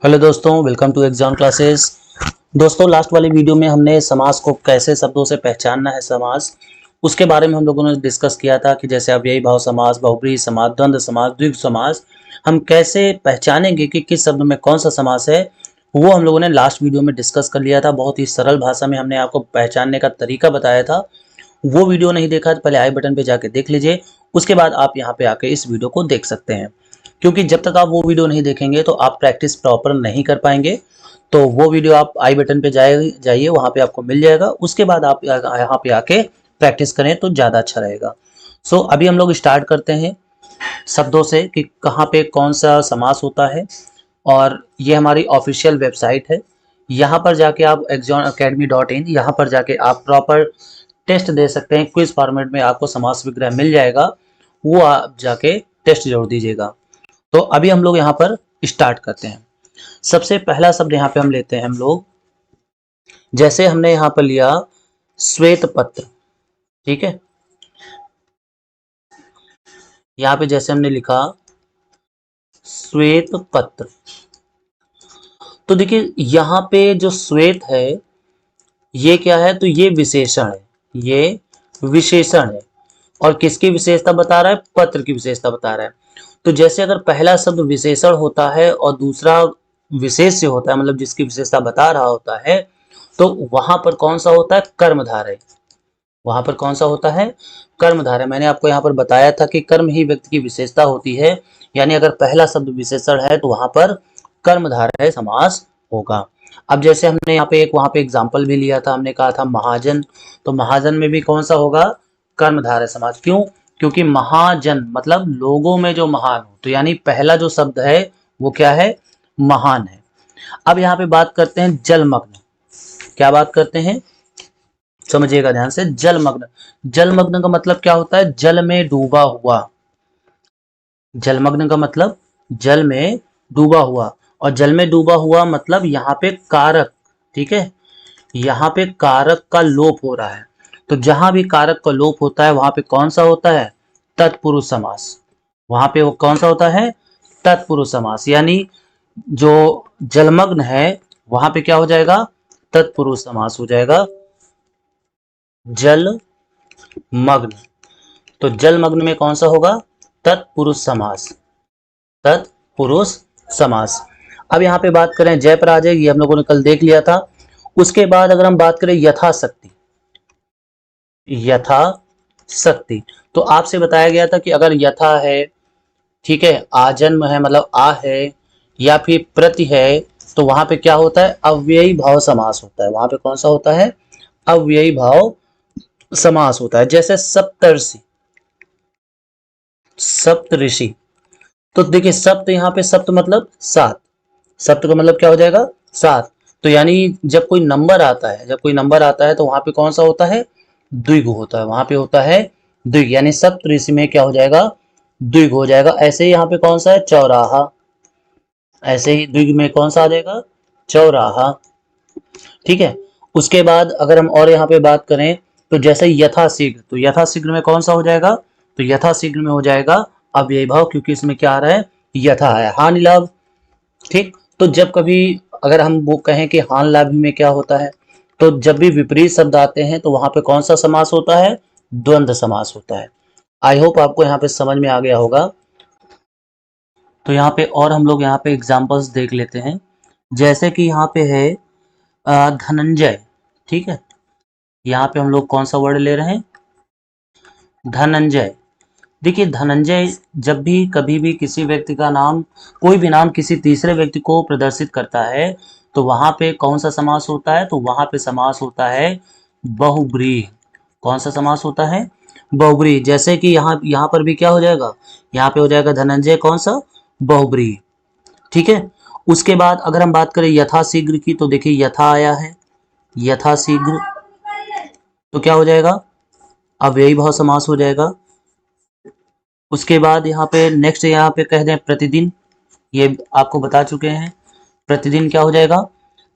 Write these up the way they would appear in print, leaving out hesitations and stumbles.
Hello दोस्तों, welcome to exam classes. दोस्तों, last वाली वीडियो में हमने समास को कैसे शब्दों से पहचानना है समास उसके बारे में हम लोगों ने डिस्कस किया था कि जैसे अव्ययी भाव समास, बहुब्रीहि समास, द्वंद्व समास, द्विगु समास हम कैसे पहचानेंगे कि किस शब्द में कौन सा समास है, वो हम लोगों ने लास्ट वीडियो में डिस्कस कर लिया था। बहुत ही सरल भाषा में हमने आपको पहचानने का तरीका बताया था। वो वीडियो नहीं देखा तो पहले आई बटन पे जाके देख लीजिए, उसके बाद आप यहाँ पे आके इस वीडियो को देख सकते हैं। क्योंकि जब तक आप वो वीडियो नहीं देखेंगे तो आप प्रैक्टिस प्रॉपर नहीं कर पाएंगे। तो वो वीडियो आप आई बटन पे जाइए, वहाँ पे आपको मिल जाएगा। उसके बाद आप यहाँ पे आके प्रैक्टिस करें तो ज़्यादा अच्छा रहेगा। सो अभी हम लोग स्टार्ट करते हैं शब्दों से कि कहाँ पे कौन सा समास होता है। और ये हमारी ऑफिशियल वेबसाइट है। यहाँ पर जाके आप examacademy.in यहाँ पर जाके आप प्रॉपर टेस्ट दे सकते हैं। क्विज फॉर्मेट में आपको समास विग्रह मिल जाएगा, वो आप जाके टेस्ट जरूर दीजिएगा। तो अभी हम लोग यहाँ पर स्टार्ट करते हैं। सबसे पहला शब्द यहाँ पे हम लेते हैं हम लोग, जैसे हमने यहाँ पर लिया श्वेत पत्र। ठीक है, यहाँ पे जैसे हमने लिखा श्वेत पत्र, तो देखिए यहाँ पे जो श्वेत है ये क्या है, तो ये विशेषण है, ये विशेषण है। और किसकी विशेषता बता रहा है? पत्र की विशेषता बता रहा है। तो जैसे अगर पहला शब्द विशेषण होता है और दूसरा विशेष्य होता है, मतलब जिसकी विशेषता बता रहा होता है, तो वहां पर कौन सा होता है? कर्मधारय। वहां पर कौन सा होता है? कर्मधारय। मैंने आपको यहाँ पर बताया था कि कर्म ही व्यक्ति की विशेषता होती है, यानी अगर पहला शब्द विशेषण है तो वहां पर कर्मधारय समास होगा। अब जैसे हमने यहाँ पे एक वहां पे एग्जाम्पल भी लिया था, हमने कहा था महाजन, तो महाजन में भी कौन सा होगा? कर्मधारय समास। क्यों? क्योंकि महाजन मतलब लोगों में जो महान हो, तो यानी पहला जो शब्द है वो क्या है? महान है। अब यहाँ पे बात करते हैं जलमग्न। क्या बात करते हैं? समझिएगा ध्यान से। जलमग्न, जलमग्न का मतलब क्या होता है? जल में डूबा हुआ। जलमग्न का मतलब जल में डूबा हुआ, और जल में डूबा हुआ मतलब यहाँ पे कारक। ठीक है, यहाँ पे कारक का लोप हो रहा है। तो जहां भी कारक का लोप होता है वहां पे कौन सा होता है? तत्पुरुष समास। वहां पे वो कौन सा होता है? तत्पुरुष समास। यानी जो जलमग्न है वहां पे क्या हो जाएगा? तत्पुरुष समास हो जाएगा। जल मग्न, तो जलमग्न में कौन सा होगा? तत्पुरुष समास। तत्पुरुष समास। अब यहाँ पे बात करें जय पराजय, ये हम लोगों ने कल देख लिया था। उसके बाद अगर हम बात करें यथाशक्ति, यथाशक्ति, तो आपसे बताया गया था कि अगर यथा है, ठीक है, आजन्म है मतलब आ है, या फिर प्रति है, तो वहां पे क्या होता है? अव्ययी भाव समास होता है। वहां पे कौन सा होता है? अव्ययी भाव समास होता है। जैसे सप्तर्षि, सप्तऋषि, तो देखिए सप्त, यहाँ पे सप्त मतलब सात। सप्त का मतलब क्या हो जाएगा? सात। तो यानी जब कोई नंबर आता है, जब कोई नंबर आता है तो वहां पे कौन सा होता है? द्विगु होता है। वहां पे होता है द्विग, यानी सप्त ऋषि में क्या हो जाएगा? द्विग हो जाएगा। ऐसे ही यहाँ पे कौन सा है? चौराहा। ऐसे ही द्विग में कौन सा आ जाएगा? चौराहा। ठीक है, उसके बाद अगर हम और यहाँ पे बात करें तो जैसे यथाशीघ्र, तो यथाशीघ्र में कौन सा हो जाएगा? तो यथाशीघ्र में हो जाएगा अव्ययी भाव, क्योंकि इसमें क्या आ रहा है? यथा है, हानि लाभ। ठीक, तो जब कभी अगर हम वो कहें कि हानि लाभ में क्या होता है, तो जब भी विपरीत शब्द आते हैं तो वहां पे कौन सा समास होता है? द्वंद्व समास होता है। आई होप आपको यहाँ पे समझ में आ गया होगा। तो यहाँ पे और हम लोग यहाँ पे एग्जाम्पल्स देख लेते हैं। जैसे कि यहाँ पे है धनंजय। ठीक है, यहाँ पे हम लोग कौन सा वर्ड ले रहे हैं? धनंजय। देखिए धनंजय जब भी कभी भी किसी व्यक्ति का नाम, कोई भी नाम किसी तीसरे व्यक्ति को प्रदर्शित करता है तो वहां पे कौन सा समास होता है? तो वहां पे समास होता है बहुब्रीहि। कौन सा समास होता है? बहुब्रीहि। जैसे कि यहाँ यहाँ पर भी क्या हो जाएगा? यहाँ पे हो जाएगा धनंजय कौन सा? बहुब्रीहि। ठीक है, उसके बाद अगर हम बात करें यथाशीघ्र की, तो देखिए यथा आया है, यथाशीघ्र, तो क्या हो जाएगा? अव्ययी भाव समास हो जाएगा। उसके बाद यहाँ पे नेक्स्ट यहाँ पे कह दें प्रतिदिन, ये आपको बता चुके हैं। प्रतिदिन क्या हो जाएगा?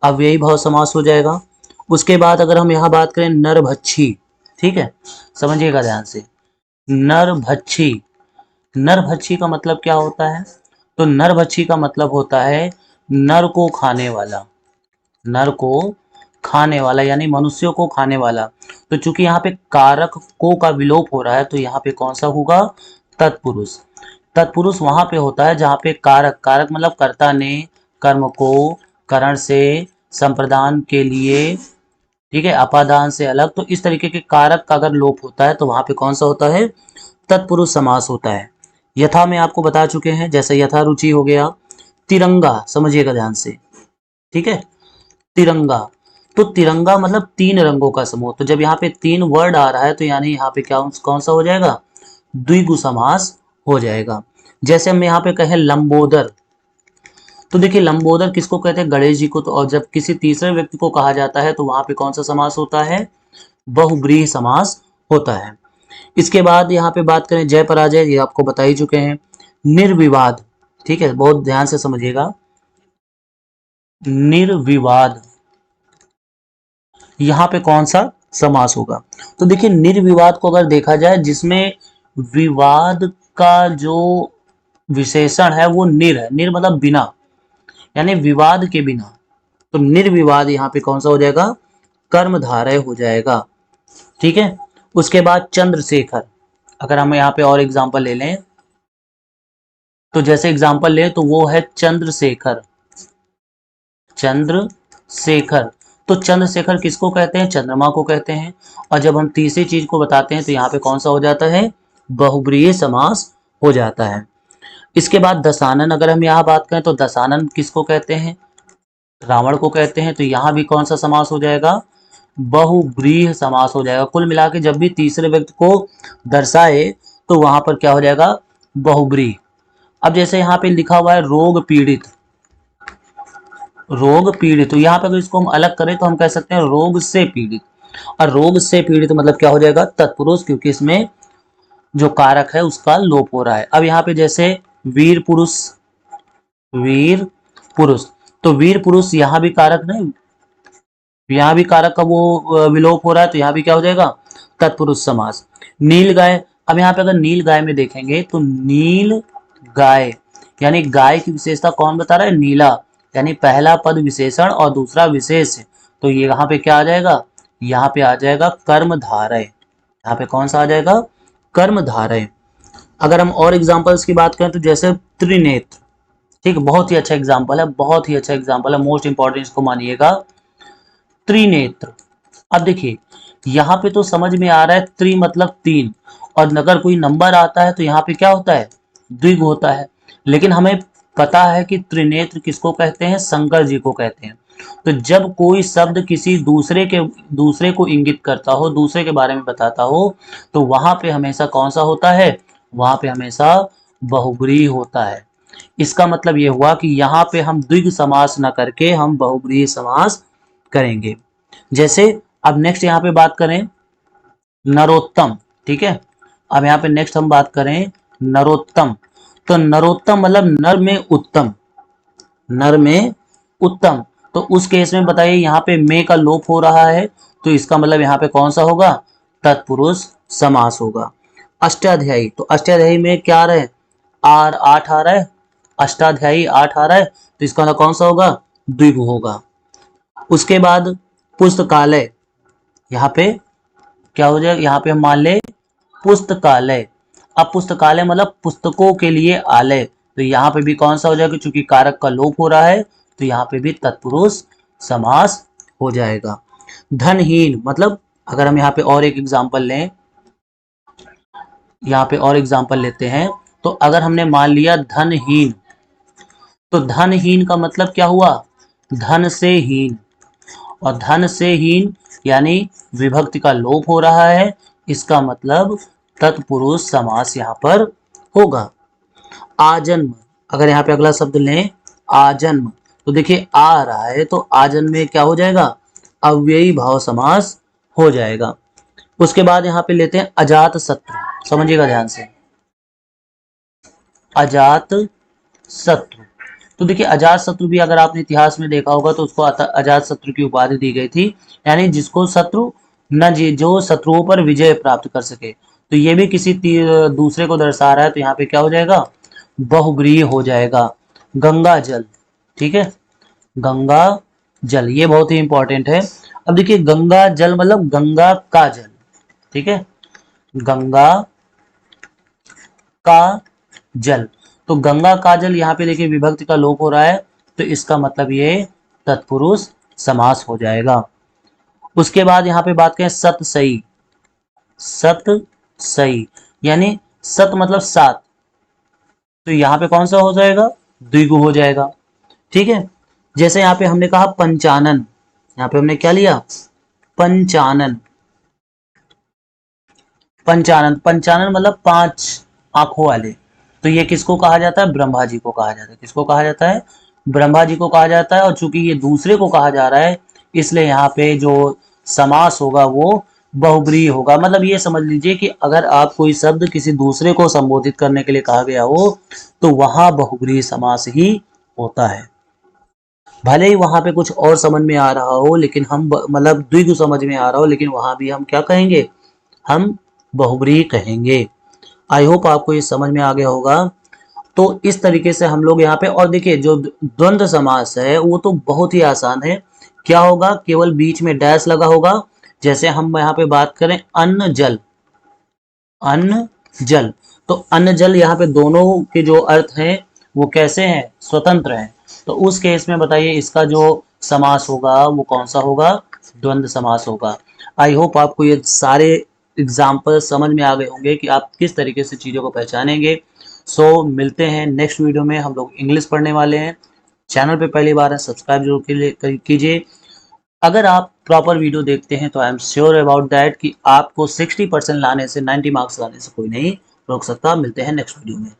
अव्ययी भाव समास हो जाएगा। उसके बाद अगर हम यहाँ बात करें नरभक्षी, ठीक है, समझिएगा ध्यान से। नरभक्षी, नरभक्षी का मतलब क्या होता है? तो नरभक्षी का मतलब होता है नर को खाने वाला, नर को खाने वाला यानी मनुष्यों को खाने वाला। तो चूंकि यहाँ पे कारक को का विलोप हो रहा है तो यहाँ पे कौन सा होगा, तत्पुरुष। तत्पुरुष वहां पे होता है जहां पे कारक, कारक मतलब कर्ता ने कर्म को करण से, संप्रदान के लिए, ठीक है, अपादान से अलग, तो इस तरीके के कारक का अगर लोप होता है तो वहां पे कौन सा होता है, तत्पुरुष समास होता है। यथा में आपको बता चुके हैं, जैसे यथा रुचि हो गया। तिरंगा समझिएगा ध्यान से, ठीक है, तिरंगा। तो तिरंगा मतलब तीन रंगों का समूह। तो जब यहाँ पे तीन वर्ड आ रहा है तो यानी यहाँ पे क्या कौन सा हो जाएगा, द्विगु समास हो जाएगा। जैसे हम यहाँ पे कहें लंबोदर, तो देखिए लंबोदर किसको कहते हैं, गणेश जी को। तो और जब किसी तीसरे व्यक्ति को कहा जाता है तो वहां पे कौन सा समास होता है, बहुब्रीहि समास होता है। इसके बाद यहाँ पे बात करें जय पराजय, ये आपको बता ही चुके हैं। निर्विवाद, ठीक है, बहुत ध्यान से समझिएगा, निर्विवाद यहाँ पे कौन सा समास होगा। तो देखिए निर्विवाद को अगर देखा जाए, जिसमें विवाद का जो विशेषण है वो निर है, निर मतलब बिना, यानी विवाद के बिना। तो निर्विवाद यहाँ पे कौन सा हो जाएगा, कर्मधारय हो जाएगा, ठीक है। उसके बाद चंद्रशेखर, अगर हम यहाँ पे और एग्जांपल ले लें, तो जैसे एग्जांपल ले तो वो है चंद्रशेखर, चंद्रशेखर। तो चंद्रशेखर किसको कहते हैं, चंद्रमा को कहते हैं। और जब हम तीसरी चीज को बताते हैं तो यहाँ पे कौन सा हो जाता है, बहुब्रीहि समास हो जाता है। इसके बाद दशानन, अगर हम यहाँ बात करें तो दशानन किसको कहते हैं, रावण को कहते हैं। तो यहाँ भी कौन सा समास हो जाएगा, बहुब्रीहि समास हो जाएगा। कुल मिला के जब भी तीसरे व्यक्ति को दर्शाए तो वहां पर क्या हो जाएगा, बहुब्रीहि। अब जैसे यहाँ पे लिखा हुआ है रोग पीड़ित, रोग पीड़ित, तो यहाँ पे अगर इसको हम अलग करें तो हम कह सकते हैं रोग से पीड़ित। और रोग से पीड़ित मतलब क्या हो जाएगा, तत्पुरुष, क्योंकि इसमें जो कारक है उसका लोप हो रहा है। अब यहाँ पे जैसे वीर पुरुष, वीर पुरुष, तो वीर पुरुष यहाँ भी कारक नहीं, यहाँ भी कारक का वो विलोप हो रहा है तो यहाँ भी क्या हो जाएगा, तत्पुरुष समास। नील गाय, अब यहाँ पे अगर नील गाय में देखेंगे तो नील गाय यानी गाय की विशेषता कौन बता रहा है, नीला, यानी पहला पद विशेषण और दूसरा विशेष। तो ये यहाँ पे क्या आ जाएगा, यहाँ पे आ जाएगा कर्मधारय, यहाँ पे कौन सा आ जाएगा, कर्मधारय। अगर हम और एग्जांपल्स की बात करें तो जैसे त्रिनेत्र, ठीक है, बहुत ही अच्छा एग्जांपल है, बहुत ही अच्छा एग्जांपल है, मोस्ट इंपॉर्टेंट इसको मानिएगा, त्रिनेत्र। अब देखिए यहाँ पे तो समझ में आ रहा है त्रि मतलब तीन, और अगर कोई नंबर आता है तो यहाँ पे क्या होता है, द्विगु होता है। लेकिन हमें पता है कि त्रिनेत्र किसको कहते हैं, शंकर जी को कहते हैं। तो जब कोई शब्द किसी दूसरे को इंगित करता हो, दूसरे के बारे में बताता हो, तो वहां पे हमेशा कौन सा होता है, वहां पे हमेशा बहुब्रीहि होता है। इसका मतलब ये हुआ कि यहाँ पे हम द्विगु समास न करके हम बहुब्रीहि समास करेंगे। जैसे अब नेक्स्ट यहाँ पे बात करें नरोत्तम, ठीक है। अब यहाँ पे नेक्स्ट हम बात करें नरोत्तम, तो नरोत्तम मतलब नर में उत्तम, नर में उत्तम। तो उस केस में बताइए यहाँ पे में का लोप हो रहा है तो इसका मतलब यहाँ पे कौन सा होगा, तत्पुरुष समास होगा। अष्टाध्यायी, तो अष्टाध्यायी में क्या आ रहा है, आठ आ रहा है, अष्टाध्यायी आठ आ रहा है, तो इसका मतलब कौन सा होगा, द्विगु होगा। उसके बाद पुस्तकालय, यहाँ पे क्या हो जाएगा, यहाँ पे हम मान ले पुस्तकालय। अब पुस्तकालय मतलब पुस्तकों के लिए आलय, तो यहाँ पे भी कौन सा हो जाएगा, क्योंकि कारक का लोप हो रहा है तो यहाँ पे भी तत्पुरुष समास हो जाएगा। धनहीन मतलब, अगर हम यहाँ पे और एक एग्जांपल लें, यहाँ पे और एग्जांपल लेते हैं, तो अगर हमने मान लिया धनहीन, तो धनहीन का मतलब क्या हुआ, धन से हीन, और धन से हीन यानी विभक्ति का लोप हो रहा है, इसका मतलब तत्पुरुष समास यहाँ पर होगा। आजन्म, अगर यहाँ पे अगला शब्द लें आजन्म, तो देखिए आ रहा है तो आजन्म में क्या हो जाएगा, अव्ययी भाव समास हो जाएगा। उसके बाद यहाँ पे लेते हैं अजात शत्रु, समझिएगा ध्यान से, अजात शत्रु। तो देखिए अजात शत्रु भी अगर आपने इतिहास में देखा होगा तो उसको अजात शत्रु की उपाधि दी गई थी, यानी जिसको शत्रु न जो शत्रुओं पर विजय प्राप्त कर सके। तो ये भी किसी दूसरे को दर्शा रहा है तो यहाँ पे क्या हो जाएगा, बहुब्रीहि हो जाएगा। गंगा जल, ठीक है, गंगा जल, ये बहुत ही इंपॉर्टेंट है। अब देखिए गंगा जल मतलब गंगा का जल, ठीक है, गंगा का जल। तो गंगा का जल यहाँ पे देखिए विभक्ति का लोप हो रहा है, तो इसका मतलब ये तत्पुरुष समास हो जाएगा। उसके बाद यहाँ पे बात करें सत सही, सत सही यानी सत मतलब सात, तो यहाँ पे कौन सा हो जाएगा, द्विगु हो जाएगा, ठीक है। जैसे यहाँ पे हमने कहा पंचानन, यहाँ पे हमने क्या लिया, पंचानन, पंचानन, पंचानन मतलब पांच आंखों वाले, तो ये किसको कहा जाता है, ब्रह्मा जी को कहा जाता है। किसको कहा जाता है, ब्रह्मा जी को कहा जाता है। और चूंकि ये दूसरे को कहा जा रहा है, इसलिए यहाँ पे जो समास होगा वो बहुब्रीहि होगा। मतलब ये समझ लीजिए कि अगर आप कोई शब्द किसी दूसरे को संबोधित करने के लिए कहा गया हो, तो वहां बहुब्रीहि समास ही होता है। भले ही वहां पे कुछ और समझ में आ रहा हो, लेकिन हम मतलब द्विगु समझ में आ रहा हो, लेकिन वहां भी हम क्या कहेंगे, हम बहुब्रीहि कहेंगे। आई होप आपको ये समझ में आ गया होगा। तो इस तरीके से हम लोग यहाँ पे, और देखिए जो द्वंद्व समास है वो तो बहुत ही आसान है। क्या होगा, केवल बीच में डैश लगा होगा। जैसे हम यहाँ पे बात करें अन्न जल, अन्न जल, तो अन्न जल यहाँ पे दोनों के जो अर्थ हैं वो कैसे हैं, स्वतंत्र हैं। तो उस केस में बताइए इसका जो समास होगा वो कौन सा होगा, द्वंद्व समास होगा। आई होप आपको ये सारे एग्जाम्पल समझ में आ गए होंगे कि आप किस तरीके से चीज़ों को पहचानेंगे। सो मिलते हैं नेक्स्ट वीडियो में, हम लोग इंग्लिश पढ़ने वाले हैं। चैनल पे पहली बार है, सब्सक्राइब जरूर कीजिए। अगर आप प्रॉपर वीडियो देखते हैं तो I am sure about that कि आपको 60% लाने से, 90 मार्क्स लाने से कोई नहीं रोक सकता। मिलते हैं नेक्स्ट वीडियो में।